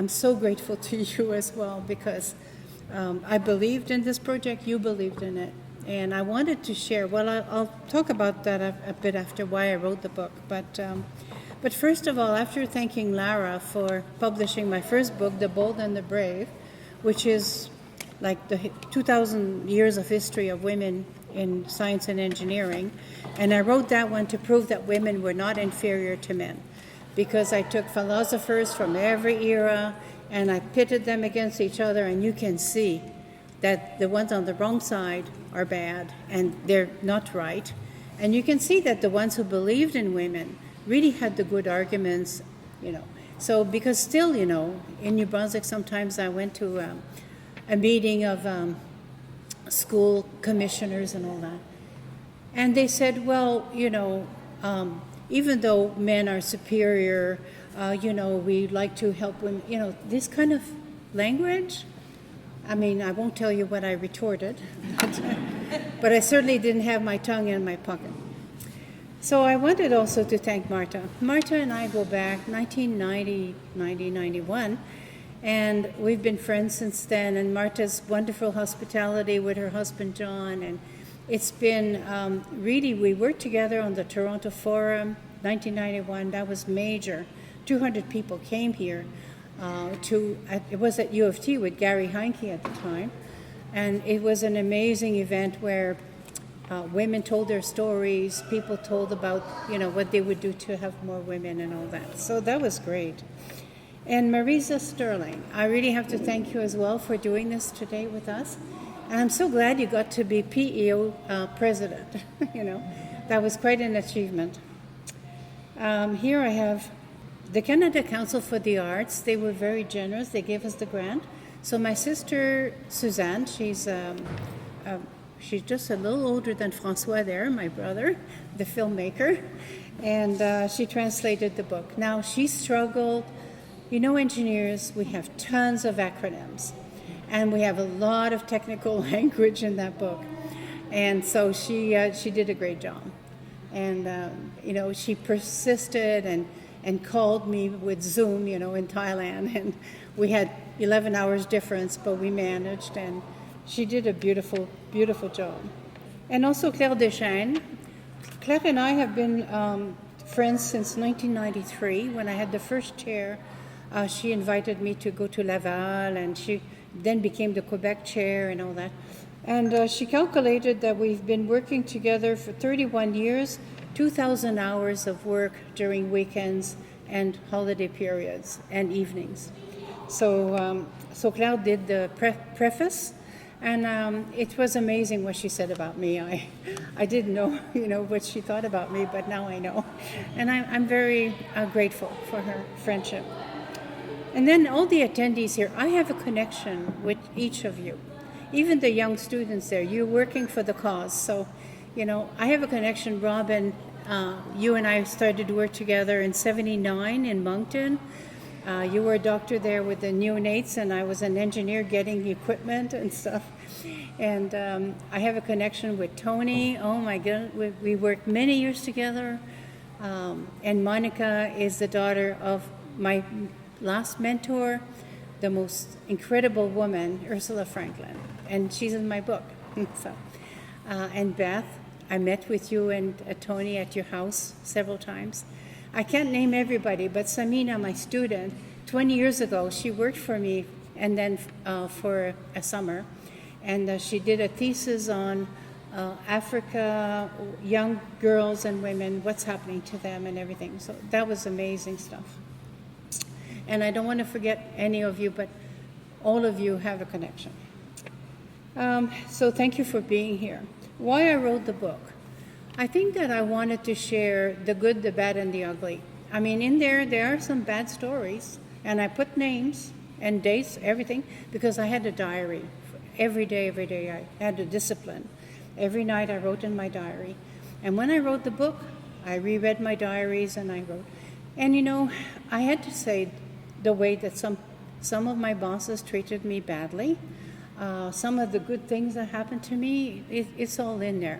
I'm so grateful to you as well because I believed in this project, you believed in it. And I wanted to share, well, I'll talk about that a bit after why I wrote the book. But first of all, after thanking Lara for publishing my first book, The Bold and the Brave, which is like the 2,000 years of history of women in science and engineering. And I wrote that one to prove that women were not inferior to men, because I took philosophers from every era and I pitted them against each other, and you can see that the ones on the wrong side are bad and they're not right. And you can see that the ones who believed in women really had the good arguments, you know. So because still, you know, in New Brunswick, sometimes I went to a meeting of school commissioners and all that. And they said, well, you know, even though men are superior, you know, we like to help women, you know, this kind of language. I mean, I won't tell you what I retorted, but I certainly didn't have my tongue in my pocket. So I wanted also to thank Marta. Marta and I go back 1990, 91, and we've been friends since then, and Marta's wonderful hospitality with her husband John, and it's been really, we worked together on the Toronto Forum, 1991, that was major. 200 people came here it was at UofT with Gary Heinke at the time, and it was an amazing event where women told their stories, people told about, you know, what they would do to have more women and all that. So that was great. And Marisa Sterling, I really have to thank you as well for doing this today with us. And I'm so glad you got to be PEO president. You know, that was quite an achievement. Here I have the Canada Council for the Arts. They were very generous. They gave us the grant. So my sister Suzanne, she's just a little older than François there, my brother, the filmmaker, and she translated the book. Now she struggled. You know, engineers, we have tons of acronyms, and we have a lot of technical language in that book. And so she did a great job. And, you know, she persisted and called me with Zoom, you know, in Thailand. And we had 11 hours difference, but we managed. And she did a beautiful, beautiful job. And also Claire Deschênes. Claire and I have been friends since 1993 when I had the first chair. She invited me to go to Laval, and she then became the Quebec chair and all that. And she calculated that we've been working together for 31 years, 2,000 hours of work during weekends and holiday periods and evenings. So Claire did the preface, and it was amazing what she said about me. I didn't know, you know, what she thought about me, but now I know. And I'm very grateful for her friendship. And then all the attendees here, I have a connection with each of you. Even the young students there, you're working for the cause. So, you know, I have a connection. Robin, you and I started to work together in 79 in Moncton. You were a doctor there with the neonates, and I was an engineer getting equipment and stuff. And I have a connection with Tony. Oh my God, we worked many years together. And Monica is the daughter of my last mentor, the most incredible woman, Ursula Franklin, and she's in my book. So, and Beth, I met with you and Tony at your house several times. I can't name everybody, but Samina, my student, 20 years ago, she worked for me, and then for a summer, and she did a thesis on Africa, young girls and women, what's happening to them and everything. So that was amazing stuff. And I don't want to forget any of you, but all of you have a connection. So thank you for being here. Why I wrote the book. I think that I wanted to share the good, the bad, and the ugly. I mean, in there are some bad stories, and I put names and dates, everything, because I had a diary. Every day, I had a discipline. Every night I wrote in my diary. And when I wrote the book, I reread my diaries and I wrote. And you know, I had to say the way that some of my bosses treated me badly, some of the good things that happened to me, it's all in there.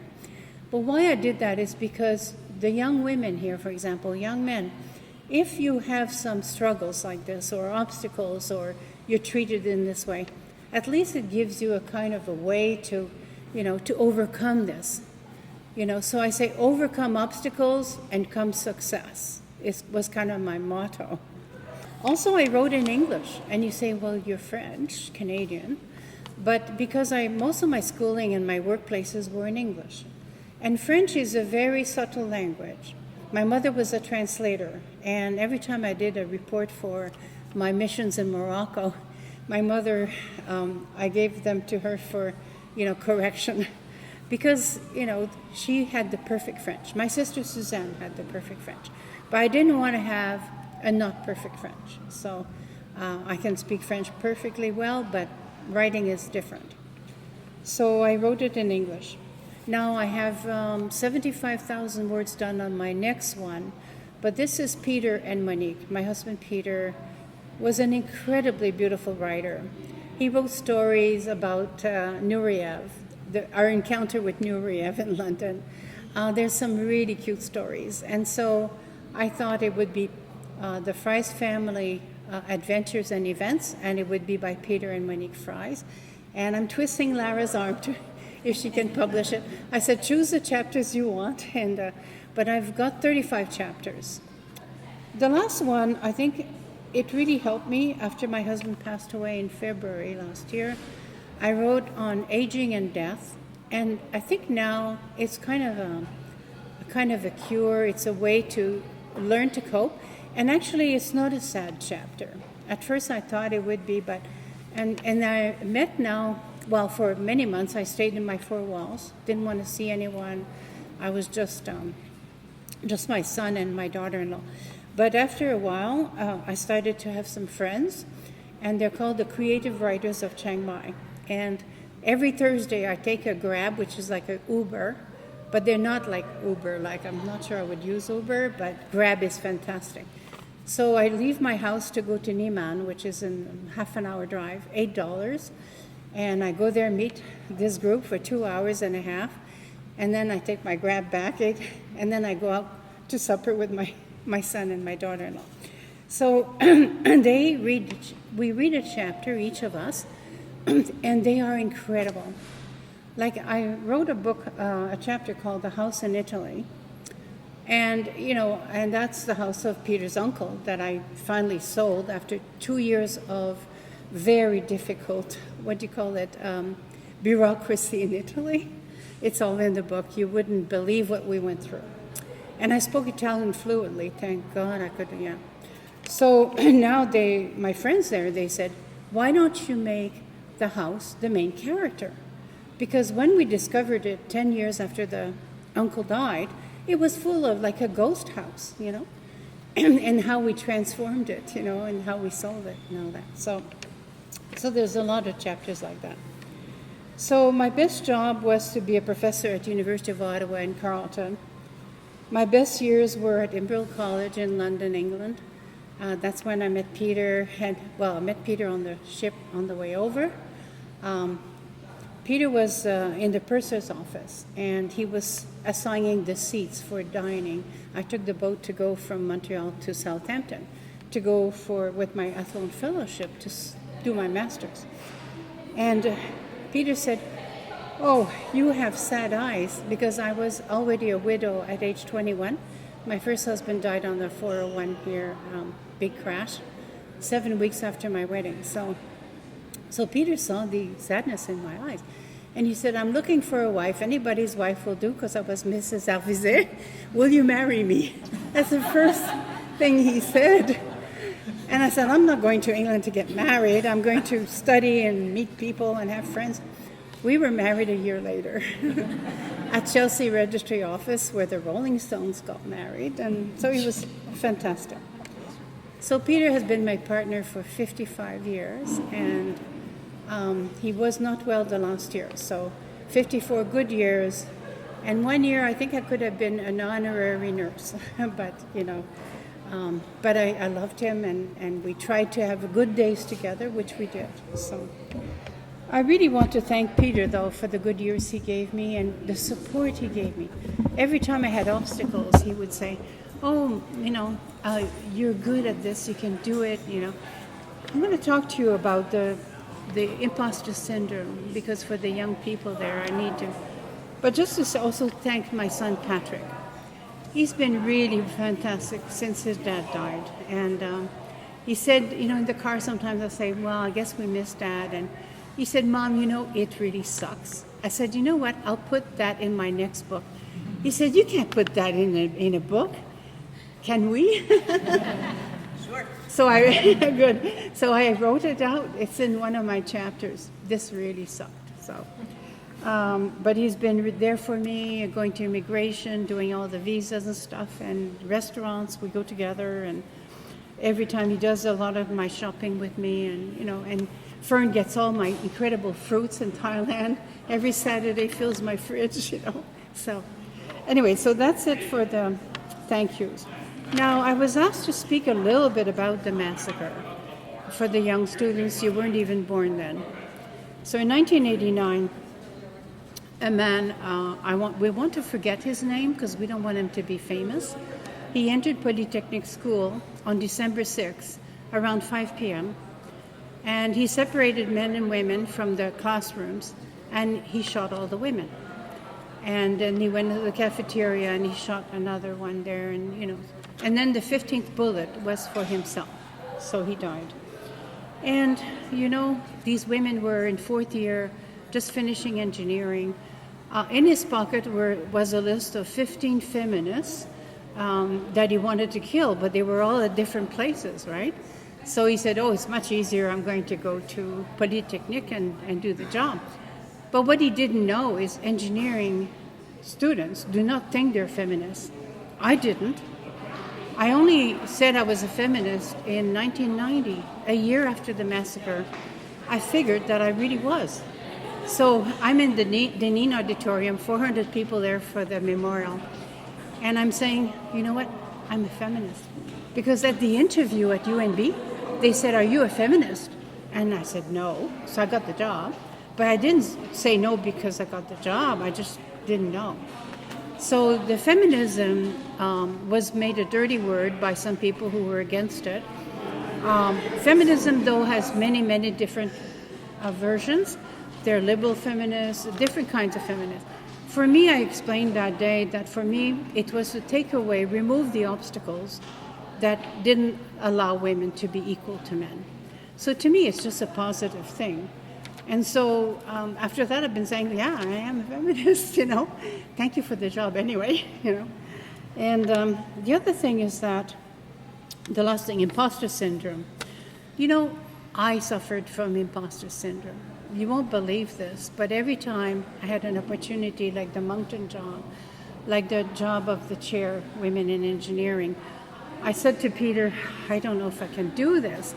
But why I did that is because the young women here, for example, young men, if you have some struggles like this or obstacles or you're treated in this way, at least it gives you a kind of a way to, to overcome this. So I say overcome obstacles and come success. It was kind of my motto. Also, I wrote in English, and you say, well, you're French, Canadian, but because most of my schooling and my workplaces were in English. And French is a very subtle language. My mother was a translator, and every time I did a report for my missions in Morocco, my mother, I gave them to her for, correction, because, she had the perfect French. My sister Suzanne had the perfect French, but I didn't want to have a not perfect French. So I can speak French perfectly well, but writing is different. So I wrote it in English. Now I have 75,000 words done on my next one, but this is Peter and Monique. My husband Peter was an incredibly beautiful writer. He wrote stories about Nureyev, our encounter with Nureyev in London. There's some really cute stories, and so I thought it would be the Frize family adventures and events, and it would be by Peter and Monique Frize. And I'm twisting Lara's arm if she can publish it. I said, choose the chapters you want, but I've got 35 chapters. The last one, I think it really helped me after my husband passed away in February last year. I wrote on aging and death, and I think now it's kind of a cure. It's a way to learn to cope. And actually, it's not a sad chapter. At first, I thought it would be, but and I met now. Well, for many months, I stayed in my four walls. Didn't want to see anyone. I was just my son and my daughter-in-law. But after a while, I started to have some friends, and they're called the Creative Writers of Chiang Mai. And every Thursday, I take a Grab, which is like an Uber, but they're not like Uber. Like, I'm not sure I would use Uber, but Grab is fantastic. So I leave my house to go to Niman, which is in half an hour drive, $8. And I go there, meet this group for 2 hours and a half. And then I take my Grab back, and then I go out to supper with my son and my daughter-in-law. So we read a chapter, each of us, and they are incredible. Like, I wrote a book, a chapter called The House in Italy. And, and that's the house of Peter's uncle that I finally sold after 2 years of very difficult, bureaucracy in Italy. It's all in the book. You wouldn't believe what we went through. And I spoke Italian fluently, thank God I could, yeah. So now my friends there, they said, why don't you make the house the main character? Because when we discovered it 10 years after the uncle died, it was full of like a ghost house, and how we transformed it, and how we sold it and all that. So there's a lot of chapters like that. So my best job was to be a professor at the University of Ottawa in Carleton. My best years were at Imperial College in London, England. That's when I met Peter. I met Peter on the ship on the way over. Peter was in the purser's office, and he was assigning the seats for dining. I took the boat to go from Montreal to Southampton to go with my Athlone Fellowship to do my master's. And Peter said, oh, you have sad eyes, because I was already a widow at age 21. My first husband died on the 401 here, big crash, 7 weeks after my wedding. So Peter saw the sadness in my eyes. And he said, I'm looking for a wife. Anybody's wife will do, because I was Mrs. Alvizet. Will you marry me? That's the first thing he said. And I said, I'm not going to England to get married. I'm going to study and meet people and have friends. We were married a year later at Chelsea Registry Office, where the Rolling Stones got married. And so it was fantastic. So Peter has been my partner for 55 years, and he was not well the last year. So 54 good years, and 1 year I think I could have been an honorary nurse, but I loved him, and we tried to have good days together, which we did. So I really want to thank Peter, though, for the good years he gave me and the support he gave me. Every time I had obstacles, he would say, oh, you're good at this, you can do it, I'm going to talk to you about the imposter syndrome, because for the young people there, I need to. But just to also thank my son Patrick. He's been really fantastic since his dad died. And he said, in the car sometimes I say, well, I guess we miss Dad. And he said, Mom, it really sucks. I said, you know what? I'll put that in my next book. He said, you can't put that in a book. Can we? Sure. So good. So I wrote it out. It's in one of my chapters. This really sucked. So, but he's been there for me, going to immigration, doing all the visas and stuff, and restaurants. We go together, and every time he does a lot of my shopping with me, and Fern gets all my incredible fruits in Thailand. Every Saturday fills my fridge, So, anyway, so that's it for the thank yous. Now, I was asked to speak a little bit about the massacre for the young students. You weren't even born then. So in 1989, a man, we want to forget his name because we don't want him to be famous. He entered Polytechnic School on December 6th, around 5 p.m., and he separated men and women from the classrooms, and he shot all the women. And then he went to the cafeteria and he shot another one there, and then the 15th bullet was for himself, so he died. And, these women were in fourth year, just finishing engineering. In his pocket was a list of 15 feminists that he wanted to kill, but they were all at different places, right? So he said, it's much easier, I'm going to go to Polytechnic and do the job. But what he didn't know is engineering students do not think they're feminists. I didn't. I only said I was a feminist in 1990, a year after the massacre. I figured that I really was. So I'm in the Denin Auditorium, 400 people there for the memorial. And I'm saying, you know what? I'm a feminist. Because at the interview at UNB, they said, are you a feminist? And I said, no. So I got the job. But I didn't say no because I got the job. I just didn't know. So the feminism was made a dirty word by some people who were against it. Feminism, though, has many, many different versions. There are liberal feminists, different kinds of feminists. For me, I explained that day that for me, it was to take away, remove the obstacles that didn't allow women to be equal to men. So to me, it's just a positive thing. And so after that, I've been saying, yeah, I am a feminist, Thank you for the job anyway, And the other thing is that, the last thing, imposter syndrome. I suffered from imposter syndrome. You won't believe this, but every time I had an opportunity like the Moncton job, like the job of the chair, Women in Engineering, I said to Peter, I don't know if I can do this.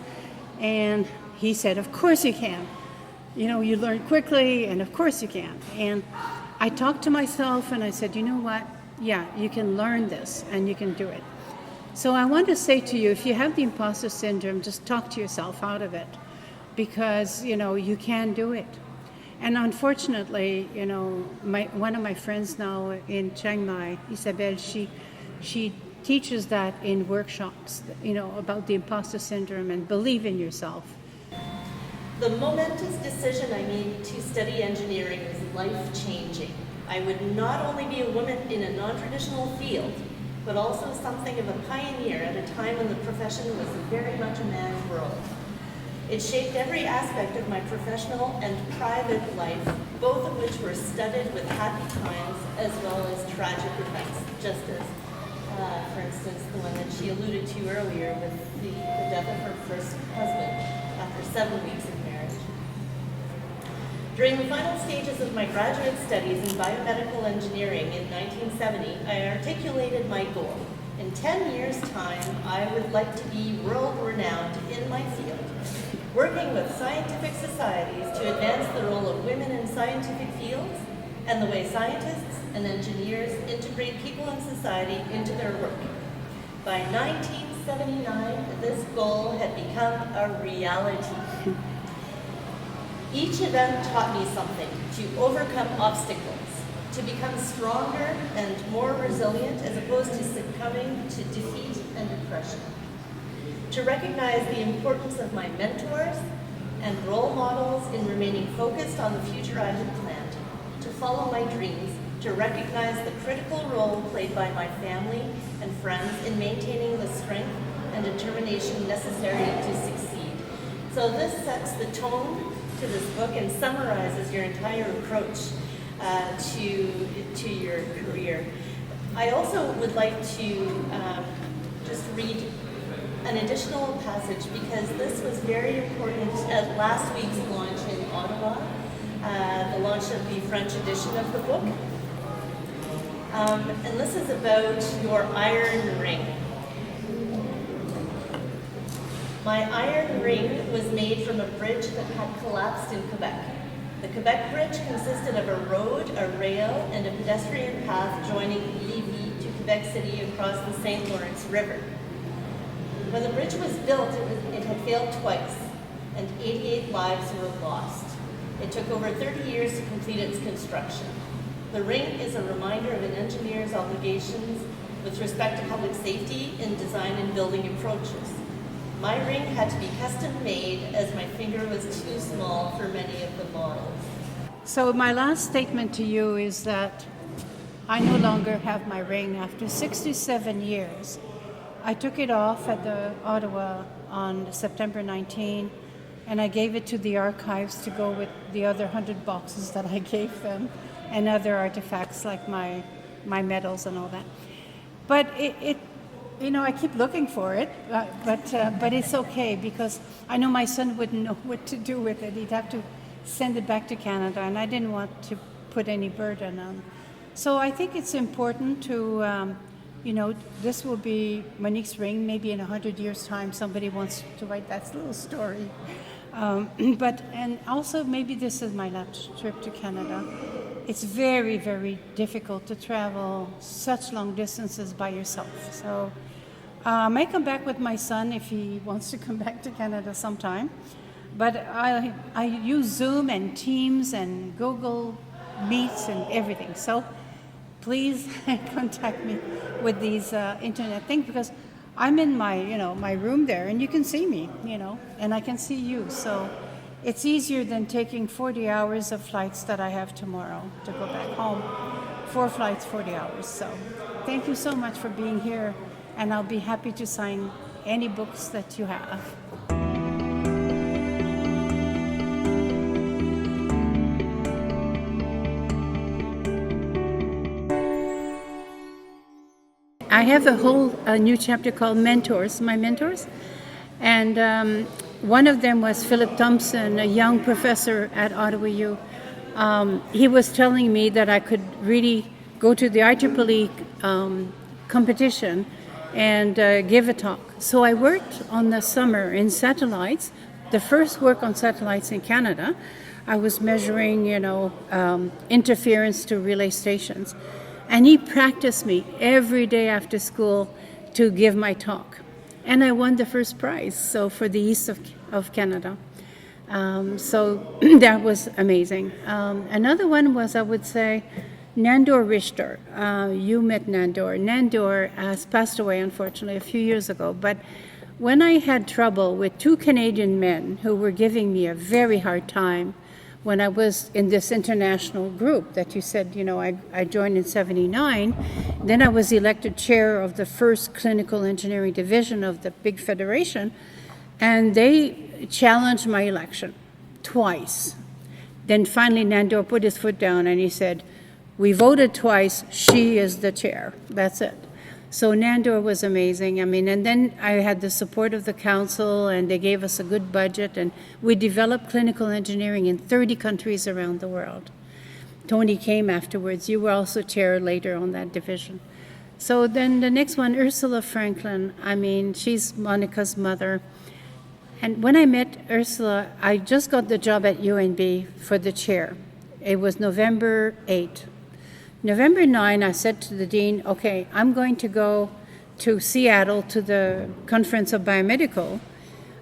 And he said, of course you can. You learn quickly, and of course you can. And I talked to myself, and I said, you know what? Yeah, you can learn this, and you can do it. So I want to say to you, if you have the imposter syndrome, just talk to yourself out of it, because, you can do it. And unfortunately, one of my friends now in Chiang Mai, Isabel, she teaches that in workshops, about the imposter syndrome and believe in yourself. The momentous decision I made to study engineering was life-changing. I would not only be a woman in a non-traditional field, but also something of a pioneer at a time when the profession was very much a man's world. It shaped every aspect of my professional and private life, both of which were studded with happy times as well as tragic events, just as, for instance, the one that she alluded to earlier with the death of her first husband after 7 weeks of marriage. During the final stages of my graduate studies in biomedical engineering in 1970, I articulated my goal. In 10 years' time, I would like to be world-renowned in my field, working with scientific societies to advance the role of women in scientific fields and the way scientists and engineers integrate people and society into their work. By 1979, this goal had become a reality. Each event taught me something: to overcome obstacles, to become stronger and more resilient as opposed to succumbing to defeat and depression. To recognize the importance of my mentors and role models in remaining focused on the future I had planned. To follow my dreams, to recognize the critical role played by my family and friends in maintaining the strength and determination necessary to succeed. So this sets the tone to this book and summarizes your entire approach to your career. I also would like to just read an additional passage because this was very important at last week's launch in Ottawa, the launch of the French edition of the book. And this is about your iron ring. My iron ring was made from a bridge that had collapsed in Quebec. The Quebec Bridge consisted of a road, a rail, and a pedestrian path joining Lévis to Quebec City across the St. Lawrence River. When the bridge was built, it had failed twice, and 88 lives were lost. It took over 30 years to complete its construction. The ring is a reminder of an engineer's obligations with respect to public safety in design and building approaches. My ring had to be custom made as my finger was too small for many of the models. So my last statement to you is that I no longer have my ring after 67 years. I took it off at the Ottawa on September 19, and I gave it to the archives to go with the other 100 boxes that I gave them and other artifacts like my medals and all that. But I keep looking for it, but it's okay because I know my son wouldn't know what to do with it. He'd have to send it back to Canada, and I didn't want to put any burden on. So I think it's important to, this will be Monique's ring. Maybe in 100 years' time, somebody wants to write that little story. And also maybe this is my last trip to Canada. It's very, very difficult to travel such long distances by yourself. So I may come back with my son if he wants to come back to Canada sometime. But I use Zoom and Teams and Google Meets and everything. So please contact me with these internet things because I'm in my room there and you can see me, and I can see you. So it's easier than taking 40 hours of flights that I have tomorrow to go back home. 4 flights, 40 hours. So thank you so much for being here, and I'll be happy to sign any books that you have. I have a new chapter called Mentors, my mentors. And one of them was Philip Thompson, a young professor at Ottawa U. He was telling me that I could really go to the IEEE competition and give a talk. So I worked on the summer in satellites, the first work on satellites in Canada. I was measuring, interference to relay stations. And he practiced me every day after school to give my talk. And I won the first prize, so for the east of Canada. So that was amazing. Another one was, I would say, Nandor Richter. You met Nandor. Nandor has passed away, unfortunately, a few years ago. But when I had trouble with 2 Canadian men who were giving me a very hard time, when I was in this international group that you said, I joined in 79, then I was elected chair of the first clinical engineering division of the big federation, and they challenged my election twice. Then finally Nandor put his foot down and he said, we voted twice, she is the chair. That's it. So Nandor was amazing. And then I had the support of the council, and they gave us a good budget, and we developed clinical engineering in 30 countries around the world. Tony came afterwards. You were also chair later on that division. So then the next one, Ursula Franklin. She's Monica's mother. And when I met Ursula, I just got the job at UNB for the chair. It was November 8. November 9, I said to the dean, okay, I'm going to go to Seattle to the conference of biomedical,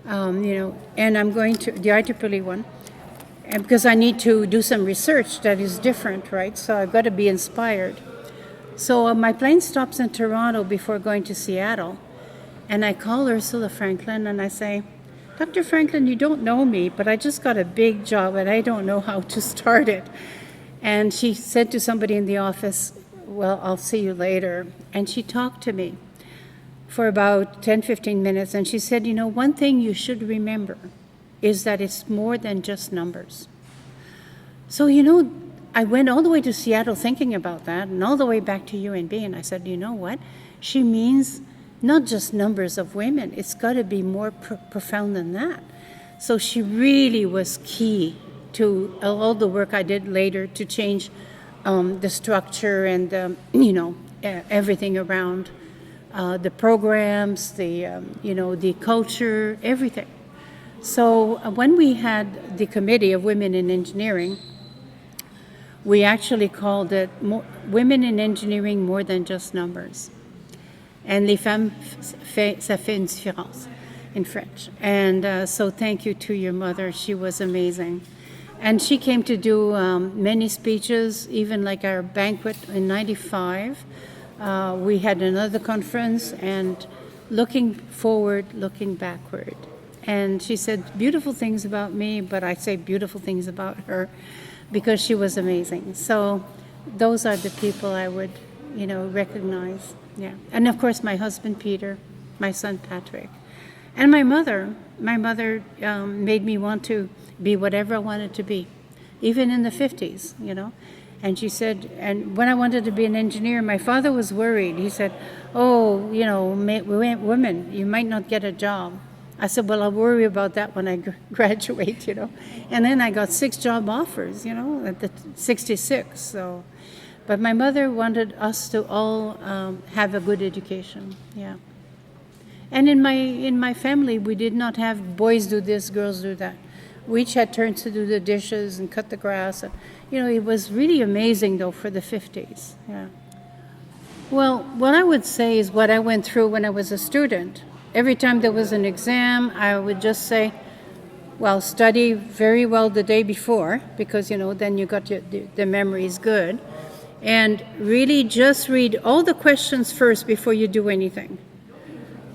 and I'm going to, the IEEE one, and because I need to do some research that is different, right? So I've got to be inspired. So my plane stops in Toronto before going to Seattle, and I call Ursula Franklin and I say, Dr. Franklin, you don't know me, but I just got a big job and I don't know how to start it. And she said to somebody in the office, well, I'll see you later. And she talked to me for about 10, 15 minutes, and she said, one thing you should remember is that it's more than just numbers. So, I went all the way to Seattle thinking about that, and all the way back to UNB, and I said, you know what? She means not just numbers of women. It's got to be more profound than that. So she really was key to all the work I did later to change the structure and, everything around the programs, the culture, everything. So when we had the Committee of Women in Engineering, we actually called it Women in Engineering More Than Just Numbers. And les femmes, ça fait une différence in French. And so thank you to your mother. She was amazing. And she came to do many speeches, even like our banquet in 95. We had another conference, and looking forward, looking backward. And she said beautiful things about me, but I say beautiful things about her because she was amazing. So those are the people I would, recognize. Yeah. And of course, my husband, Peter, my son, Patrick. And my mother made me want to be whatever I wanted to be, even in the 50s, And she said, and when I wanted to be an engineer, my father was worried. He said, women, you might not get a job. I said, well, I'll worry about that when I graduate, And then I got 6 job offers, at the 66. So, but my mother wanted us to all have a good education, yeah. And in my family, we did not have boys do this, girls do that. We each had turns to do the dishes and cut the grass. And, it was really amazing, though, for the 50s, yeah. Well, what I would say is what I went through when I was a student. Every time there was an exam, I would just say, well, study very well the day before, because, then you got the memories good. And really just read all the questions first before you do anything.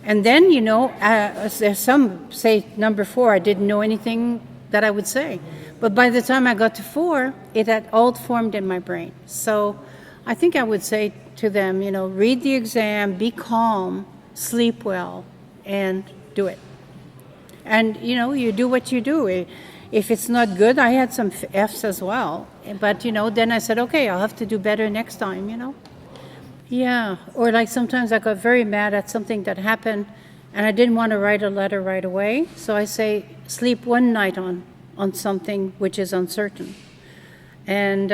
And then, there's some say number 4, I didn't know anything that I would say. But by the time I got to 4, it had all formed in my brain. So I think I would say to them, read the exam, be calm, sleep well, and do it. And, you do what you do. If it's not good, I had some F's as well. But, then I said, okay, I'll have to do better next time, Yeah, or like sometimes I got very mad at something that happened and I didn't want to write a letter right away. So I say, sleep one night on something which is uncertain. And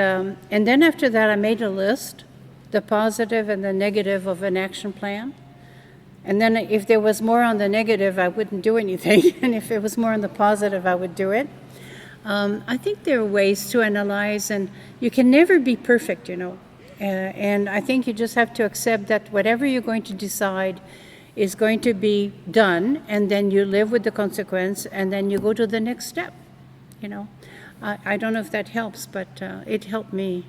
then after that, I made a list, the positive and the negative of an action plan. And then if there was more on the negative, I wouldn't do anything. And if it was more on the positive, I would do it. I think there are ways to analyze, and you can never be perfect, and I think you just have to accept that whatever you're going to decide is going to be done, and then you live with the consequence, and then you go to the next step, I don't know if that helps, but it helped me.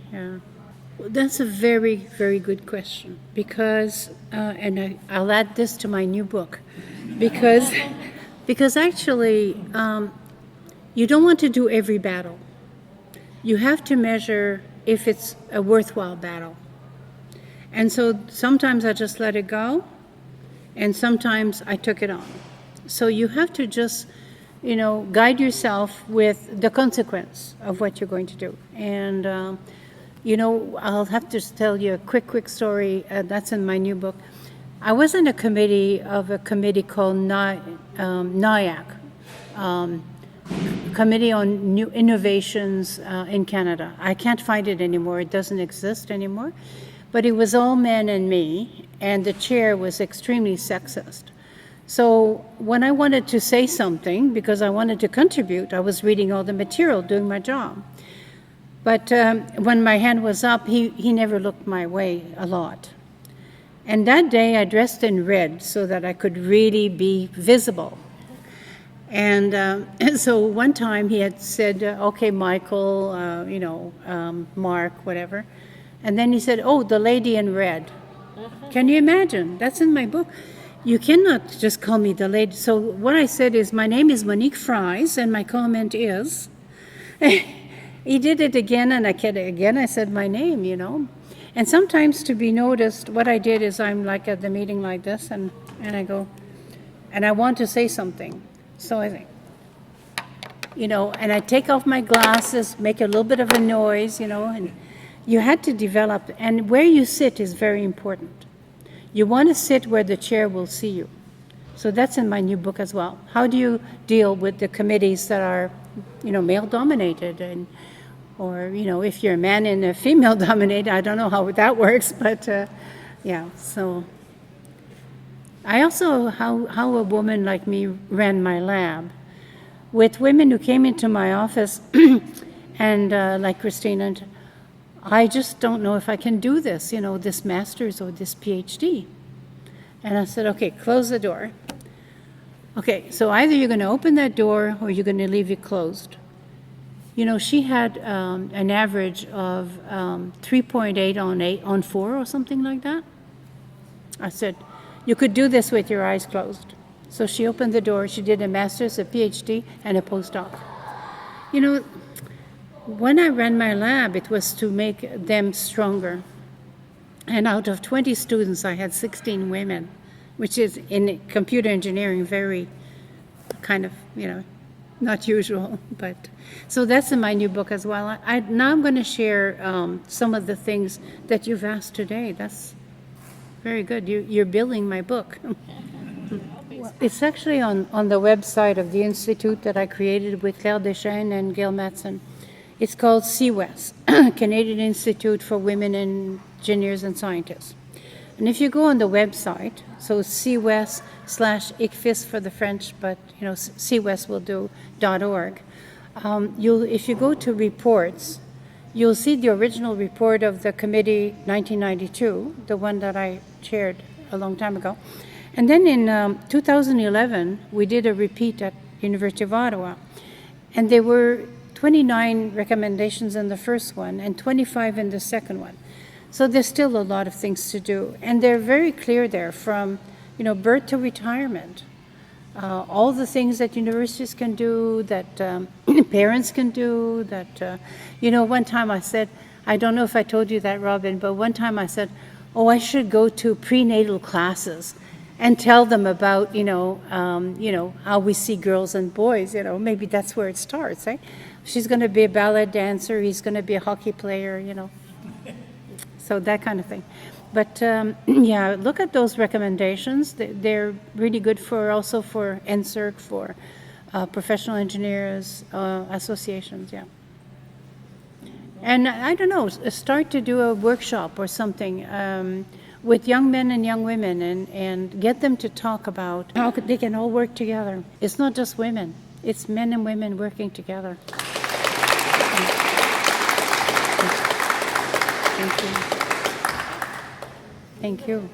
That's a very, very good question, because, and I'll add this to my new book, because actually, you don't want to do every battle. You have to measure if it's a worthwhile battle. And so sometimes I just let it go, and sometimes I took it on. So you have to just, guide yourself with the consequence of what you're going to do. And, I'll have to tell you a quick story. That's in my new book. I was in a committee called NIAC, Committee on New Innovations in Canada. I can't find it anymore. It doesn't exist anymore. But it was all men and me, and the chair was extremely sexist. So when I wanted to say something, because I wanted to contribute, I was reading all the material, doing my job. But when my hand was up, he never looked my way a lot. And that day I dressed in red so that I could really be visible. And so one time he had said, okay, Michael, Mark, whatever. And then he said, oh, the lady in red. Can you imagine? That's in my book. You cannot just call me the lady. So what I said is, my name is Monique Frize, and my comment is, he did it again, and I said my name, And sometimes to be noticed, what I did is I'm like at the meeting like this, and I go, and I want to say something. So I think, and I take off my glasses, make a little bit of a noise, and you had to develop, and where you sit is very important. You want to sit where the chair will see you. So that's in my new book as well. How do you deal with the committees that are, male-dominated, or if you're a man and a female-dominated, I don't know how that works, but so. I also, how a woman like me ran my lab, with women who came into my office, and like Christina, I just don't know if I can do this, this master's or this PhD. And I said, okay, close the door. Okay, so either you're going to open that door or you're going to leave it closed. She had an average of 3.8 on 4 or something like that. I said, you could do this with your eyes closed. So she opened the door. She did a master's, a PhD, and a postdoc. When I ran my lab, it was to make them stronger. And out of 20 students, I had 16 women, which is in computer engineering very kind of, not usual. But so that's in my new book as well. Now I'm going to share some of the things that you've asked today. That's very good. You're building my book. Well, it's actually on the website of the institute that I created with Claire Deschaines and Gail Matson. It's called CWES, Canadian Institute for Women Engineers and Scientists. And if you go on the website, so CWES/ICFIS for the French, but CWES will do .org. If you go to reports, you'll see the original report of the committee 1992, the one that I chaired a long time ago. And then in 2011, we did a repeat at University of Ottawa. And there were 29 recommendations in the first one and 25 in the second one. So there's still a lot of things to do. And they're very clear there, from birth to retirement. All the things that universities can do, that parents can do, that, one time I said, I don't know if I told you that, Robin, but one time I said, oh, I should go to prenatal classes and tell them about, how we see girls and boys, maybe that's where it starts, eh? She's going to be a ballet dancer, he's going to be a hockey player, So that kind of thing. But look at those recommendations. They're really good also for NSERC, for professional engineers, associations, And I don't know, start to do a workshop or something with young men and young women, and get them to talk about how they can all work together. It's not just women, it's men and women working together. Thank you. Thank you.